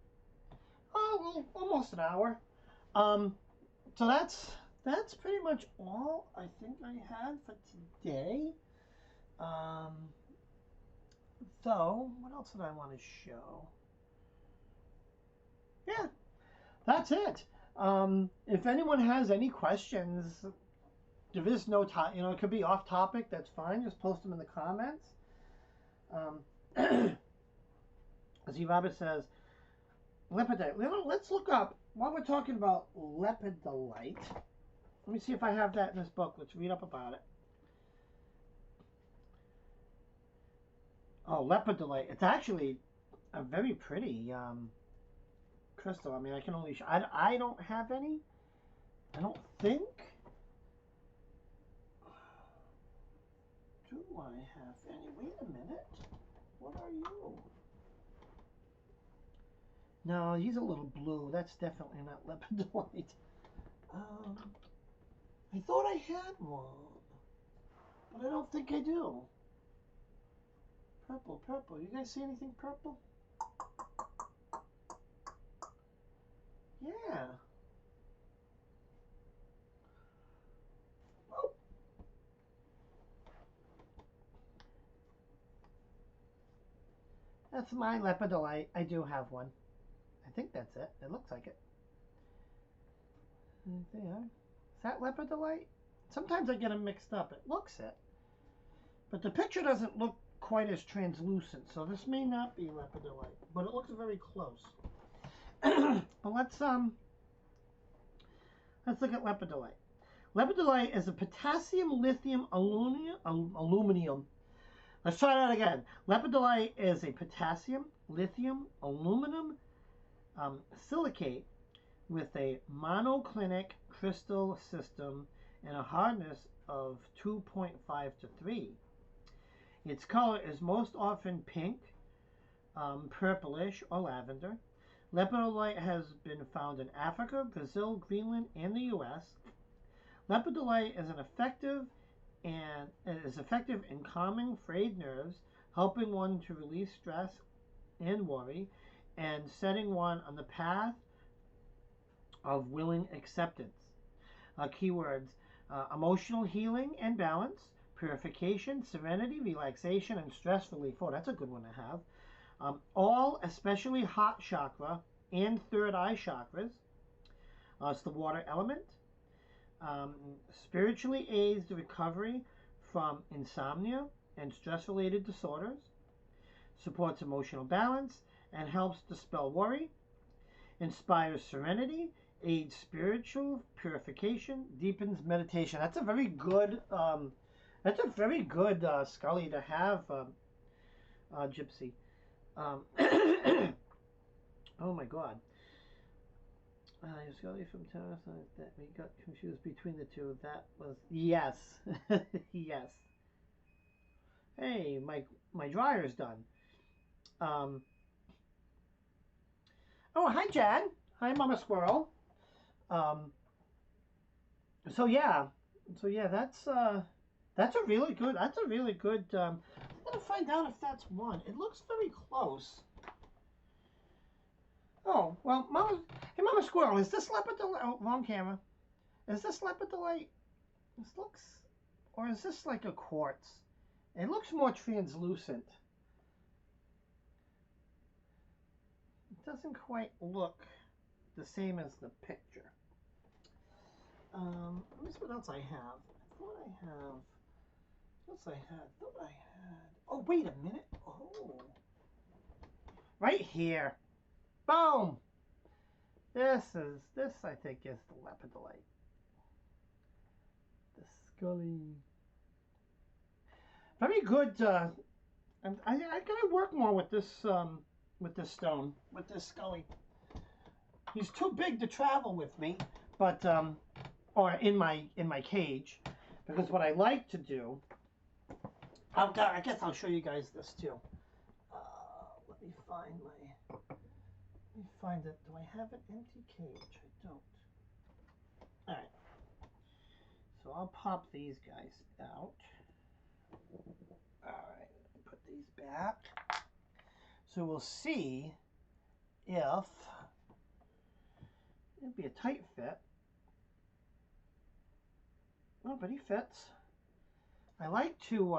Oh, well, almost an hour. So that's pretty much all I think I had for today. So what else did I want to show? Yeah, that's it. If anyone has any questions, there is no time. You know, it could be off topic. That's fine. Just post them in the comments. Z Rabbit says, lepidolite. Let's look up while we're talking about lepidolite. Let me see if I have that in this book. Let's read up about it. Oh, lepidolite. It's actually a very pretty crystal. I mean, I can only. I don't have any. I don't think. Do I have any? Wait a minute. What are you? No, he's a little blue. That's definitely not lepidolite. I thought I had one, but I don't think I do. Purple, purple. You guys see anything purple? Yeah. Oh. That's my lepidolite. I do have one. I think that's it. It looks like it. There. Is that lepidolite? Sometimes I get them mixed up. It looks it. But the picture doesn't look quite as translucent, so this may not be lepidolite, but it looks very close. But let's look at lepidolite. Lepidolite is a potassium lithium aluminum. Let's try that again. Lepidolite is a potassium lithium aluminum silicate with a monoclinic crystal system and a hardness of 2.5 to 3. Its color is most often pink, purplish, or lavender. Lepidolite has been found in Africa, Brazil, Greenland, and the U.S. Lepidolite is effective in calming frayed nerves, helping one to release stress and worry, and setting one on the path of willing acceptance. Keywords: emotional healing and balance, purification, serenity, relaxation, and stress relief. Oh, that's a good one to have. All, especially heart chakra and third eye chakras. It's the water element. Spiritually aids the recovery from insomnia and stress-related disorders. Supports emotional balance and helps dispel worry. Inspires serenity, aids spiritual purification, deepens meditation. That's a very good Scully to have, Gypsy. Oh my God. Scully from Tennis, that we got confused between the two. That was yes, yes. Hey, my dryer's done. Oh, hi, Jan. Hi, Mama Squirrel. So yeah, that's a really good. I'm gonna find out if that's one. It looks very close. Oh well, hey, Mama Squirrel, is this lepidolite? Oh, wrong camera. Is this lepidolite? This looks, or is this like a quartz? It looks more translucent. It doesn't quite look the same as the picture. Let me see what else I have. Thought I had. Oh, wait a minute. Oh. Right here. Boom. This I think is the lepidolite. The Scully. Very good And I gotta work more with this stone, with this scully. He's too big to travel with me, but or in my cage, because what I like to do. I guess I'll show you guys this too. Let me find it. Do I have an empty cage? I don't. All right. So I'll pop these guys out. All right. Put these back. So we'll see if it'd be a tight fit. Oh, but he fits. I like to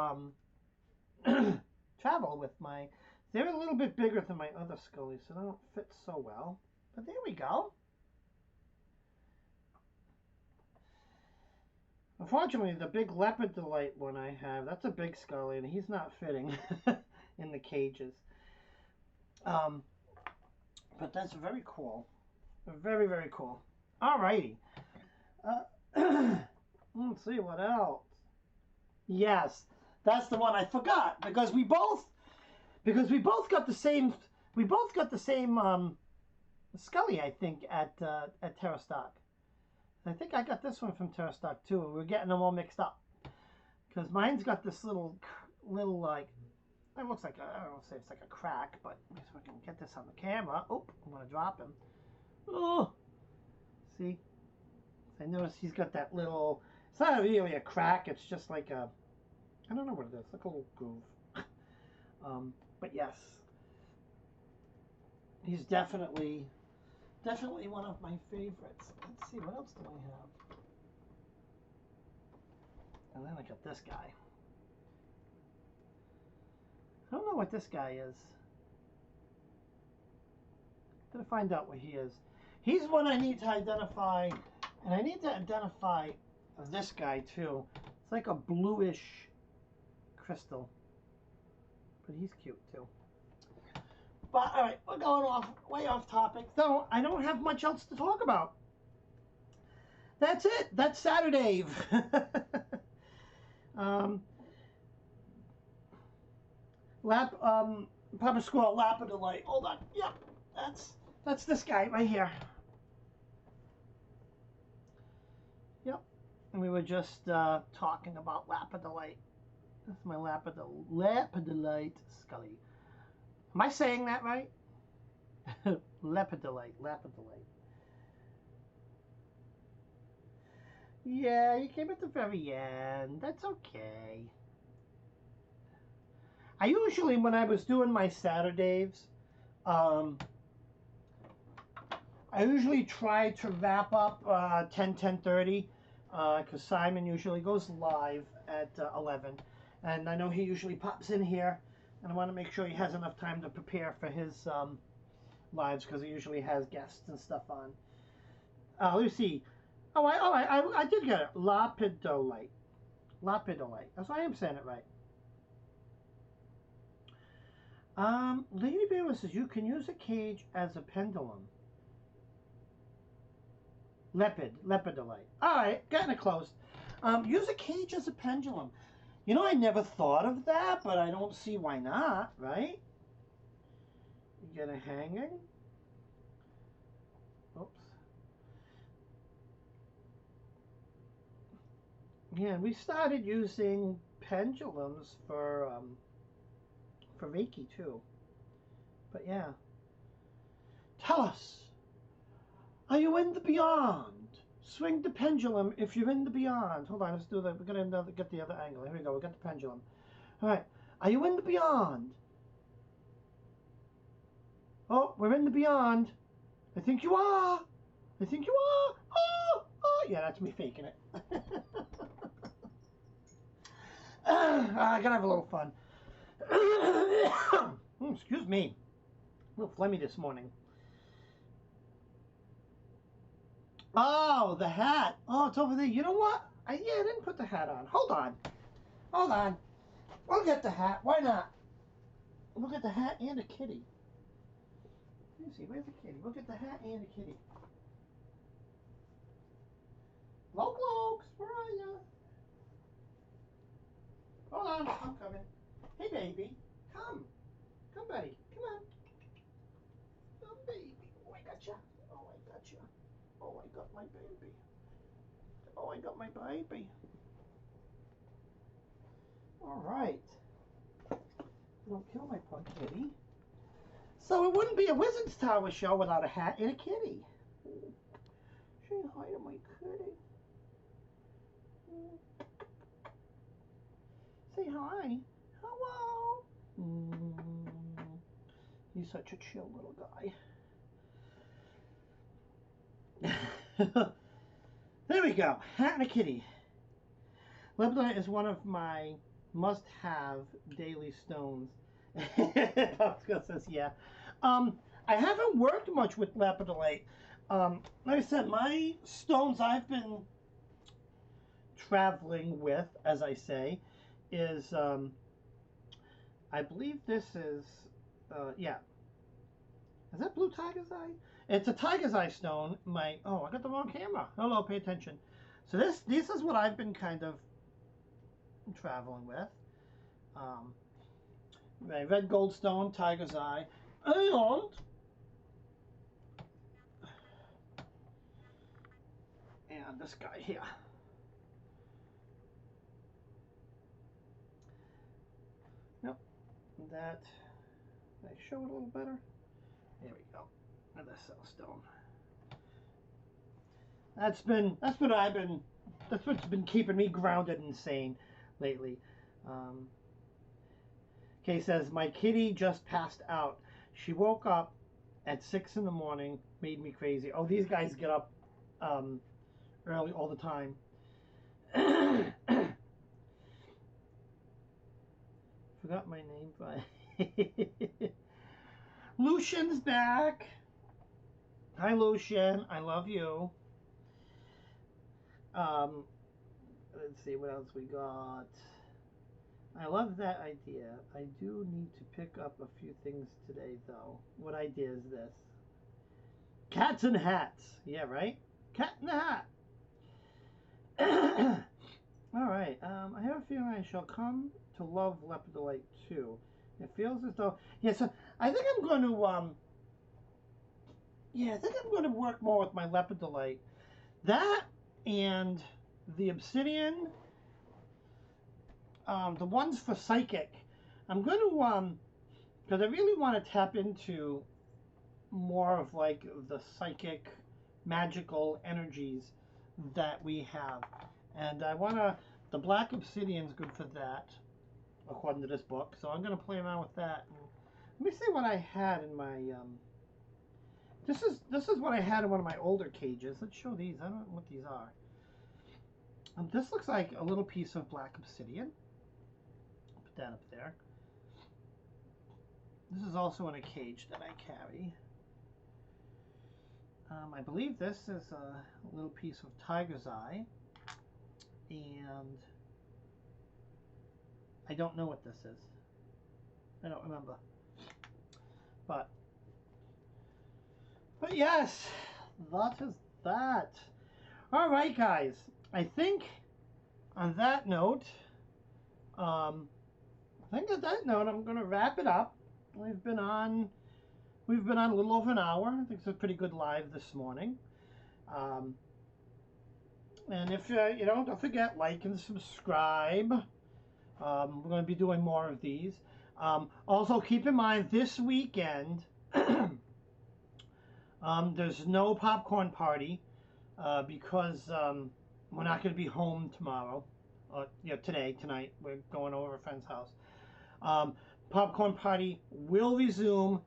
travel with my. They're a little bit bigger than my other skullies, so they don't fit so well. But there we go. Unfortunately, the big leopard delight one I have, that's a big scully, and he's not fitting in the cages. But that's very cool. Very, very cool. Alrighty. Let's see what else. Yes, that's the one I forgot, because we both got the same Scully, I think, at Terra Stock. I think I got this one from Terra Stock too. We're getting them all mixed up, because mine's got this little like, it looks like I don't know if it's like a crack, but if I can get this on the camera. Oh, I'm gonna drop him. Oh, see, I notice he's got that little. It's not really a crack. It's just like a, I don't know what it is, like a little groove. But yes, he's definitely one of my favorites. Let's see, what else do I have? And then I got this guy. I don't know what this guy is. Gotta find out what he is. He's one I need to identify, and I need to identify this guy too. It's like a bluish crystal, but he's cute too. But all right, we're going way off topic. So I don't have much else to talk about. That's it. That's Saturdave. Papa Squirrel, Lapidolite. Hold on. Yep, that's this guy right here. Yep, and we were just talking about Lapidolite. This is my Lapidolite Scully. Am I saying that right? Lapidolite. Yeah, you came at the very end. That's okay. I usually, when I was doing my Saturdaves, I usually try to wrap up 10:30, because Simon usually goes live at 11, and I know he usually pops in here, and I want to make sure he has enough time to prepare for his lives, because he usually has guests and stuff on. Let's see. Oh, I did get it. Lapidolite. That's why I am saying it right. Lady Bear says you can use a cage as a pendulum. Lepidolite. All right, getting it close. Use a cage as a pendulum. You know, I never thought of that, but I don't see why not, right? You get a hanging. Oops. Yeah, we started using pendulums for Reiki too. But yeah. Tell us, are you in the beyond? Swing the pendulum if you're in the beyond. Hold on, let's do that. We're gonna get the other angle. Here we go. We got the pendulum. All right. Are you in the beyond? Oh, we're in the beyond. I think you are. I think you are. Oh, yeah, that's me faking it. I gotta have a little fun. Excuse me. A little phlegmy this morning. Oh, the hat. Oh, it's over there. You know what? I didn't put the hat on. Hold on. We'll get the hat. Why not? We'll get the hat and a kitty. Let me see. Where's the kitty? We'll get the hat and a kitty. Hello, Cloaks. Where are you? Hold on. I'm coming. Hey, baby. gotcha. Oh, I got my baby. Oh, I got my baby. All right. Don't kill my poor kitty. So it wouldn't be a Wizard's Tower show without a hat and a kitty. Say hi to my kitty. Say hi. Hello. He's such a chill little guy. There we go. Hat and a kitty. Lepidolite is one of my must-have daily stones. Oscar says, yeah. I haven't worked much with lepidolite. Like I said, my stones I've been traveling with, as I say, is, I believe this is, yeah. Is that blue tiger's eye? It's a tiger's eye stone. I got the wrong camera. Hello, pay attention. So this is what I've been kind of traveling with. My red goldstone, tiger's eye, and this guy here. Yep, that. Did I show it a little better? There we go. Another cell stone. That's what's been keeping me grounded and sane lately. Kay says, my kitty just passed out. She woke up at 6 in the morning, made me crazy. Oh, these guys get up early all the time. Forgot my name, but Lucian's back. Hi, Lucian. I love you. Let's see what else we got. I love that idea. I do need to pick up a few things today, though. What idea is this? Cats and hats. Yeah, right? Cat in the hat. All right. I have a feeling I shall come to love lepidolite too. It feels as though, yeah. So I think I'm going to, yeah, I think I'm going to work more with my lepidolite. That and the obsidian. The ones for psychic, I'm going to, because I really want to tap into more of like the psychic, magical energies that we have. And I want to, the black obsidian's good for that, according to this book. So I'm going to play around with that. And let me see what I had in my, this is what I had in one of my older cages. Let's show these. I don't know what these are. This looks like a little piece of black obsidian. Put that up there. This is also in a cage that I carry. I believe this is a little piece of tiger's eye. And I don't know what this is. I don't remember. But yes, that is that. All right, guys. I think on that note, I'm going to wrap it up. We've been on a little over an hour. I think it's a pretty good live this morning. And if don't forget, like and subscribe. We're going to be doing more of these. Also, keep in mind this weekend there's no popcorn party because we're not going to be home tomorrow. Tonight. We're going over a friend's house. Popcorn party will resume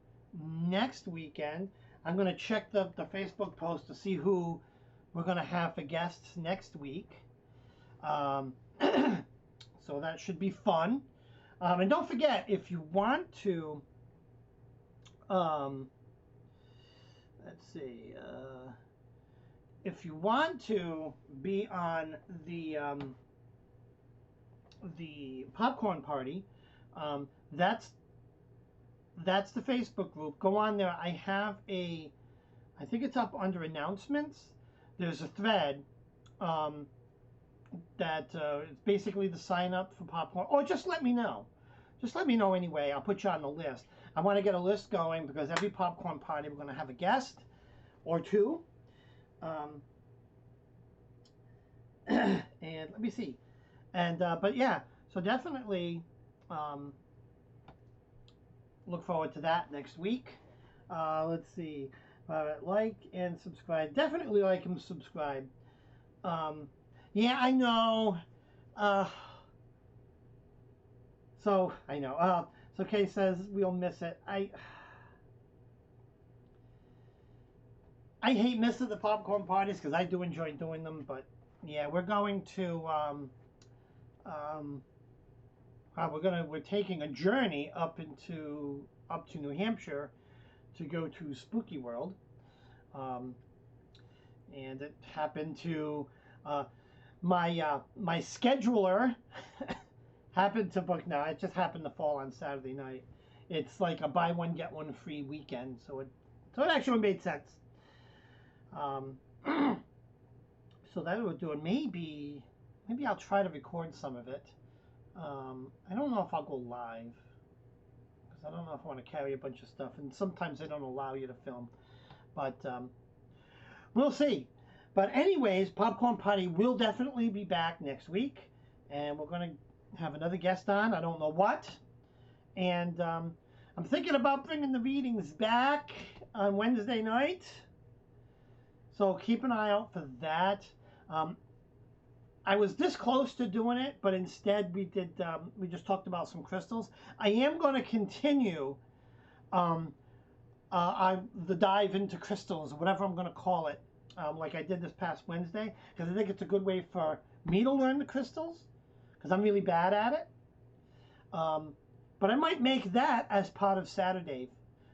next weekend. I'm going to check the Facebook post to see who we're going to have for guests next week. So that should be fun. And don't forget, if you want to, let's see, if you want to be on the popcorn party, that's the Facebook group. Go on there. I think it's up under announcements. There's a thread that it's basically the sign up for popcorn. Or just let me know. Just let me know anyway. I'll put you on the list. I want to get a list going because every popcorn party we're going to have a guest or two. And let me see. And but yeah, so definitely look forward to that next week. Let's see. Like and subscribe. Definitely like and subscribe. Yeah, I know. Uh, so I know. So Kay says we'll miss it. I hate missing the popcorn parties because I do enjoy doing them. But yeah, we're going to we're taking a journey up to New Hampshire to go to Spooky World. And it happened to my scheduler happened to book. Now it just happened to fall on Saturday night. It's like a buy one get one free weekend, so it actually made sense. So that we're doing. Maybe I'll try to record some of it. I don't know if I'll go live because I don't know if I want to carry a bunch of stuff, and sometimes they don't allow you to film. But we'll see. But anyways, Popcorn Party will definitely be back next week, and we're going to have another guest on. I don't know what. And I'm thinking about bringing the readings back on Wednesday night. So keep an eye out for that. I was this close to doing it, but instead we just talked about some crystals. I am going to continue the dive into crystals, whatever I'm going to call it, like I did this past Wednesday, because I think it's a good way for me to learn the crystals, because I'm really bad at it. But I might make that as part of Saturdave.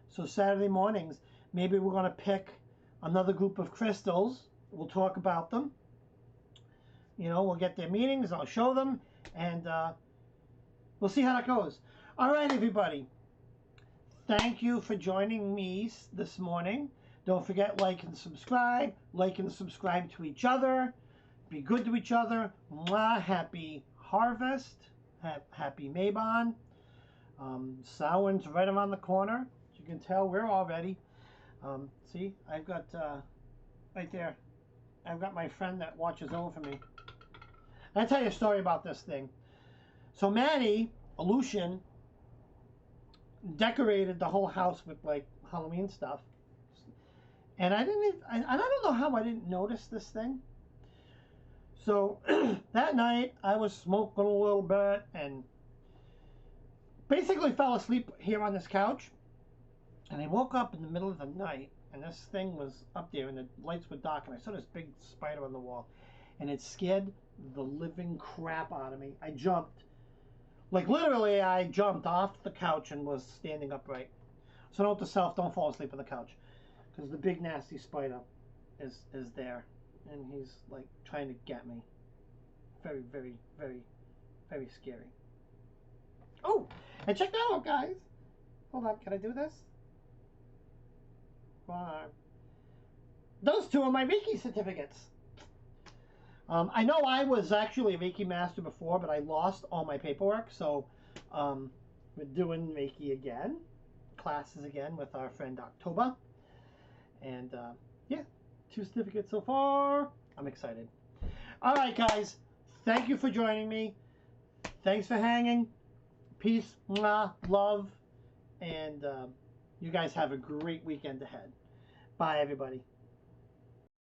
So Saturday mornings, maybe we're going to pick another group of crystals. We'll talk about them. You know, we'll get their meanings. I'll show them, and we'll see how that goes. All right, everybody. Thank you for joining me this morning. Don't forget, like and subscribe. Like and subscribe to each other. Be good to each other. Mwah, happy harvest. Happy Mabon. Samhain's right around the corner. As you can tell, we're all ready. See, I've got right there. I've got my friend that watches over me. I'll tell you a story about this thing. So Maddie, Aleutian, decorated the whole house with like Halloween stuff. And I don't know how I didn't notice this thing. So that night I was smoking a little bit and basically fell asleep here on this couch. And I woke up in the middle of the night and this thing was up there and the lights were dark and I saw this big spider on the wall and it scared the living crap out of me. I jumped. Like literally I jumped off the couch and was standing upright. So note to self, don't fall asleep on the couch. Because the big nasty spider is there. And he's like trying to get me. Very, very, very, very scary. Oh, and check that out, guys. Hold on, can I do this? Those two are my Reiki certificates. I know I was actually a Reiki master before, but I lost all my paperwork. So we're doing Reiki again, classes again with our friend October. And yeah, 2 certificates so far. I'm excited. All right, guys. Thank you for joining me. Thanks for hanging. Peace, love, and you guys have a great weekend ahead. Bye, everybody.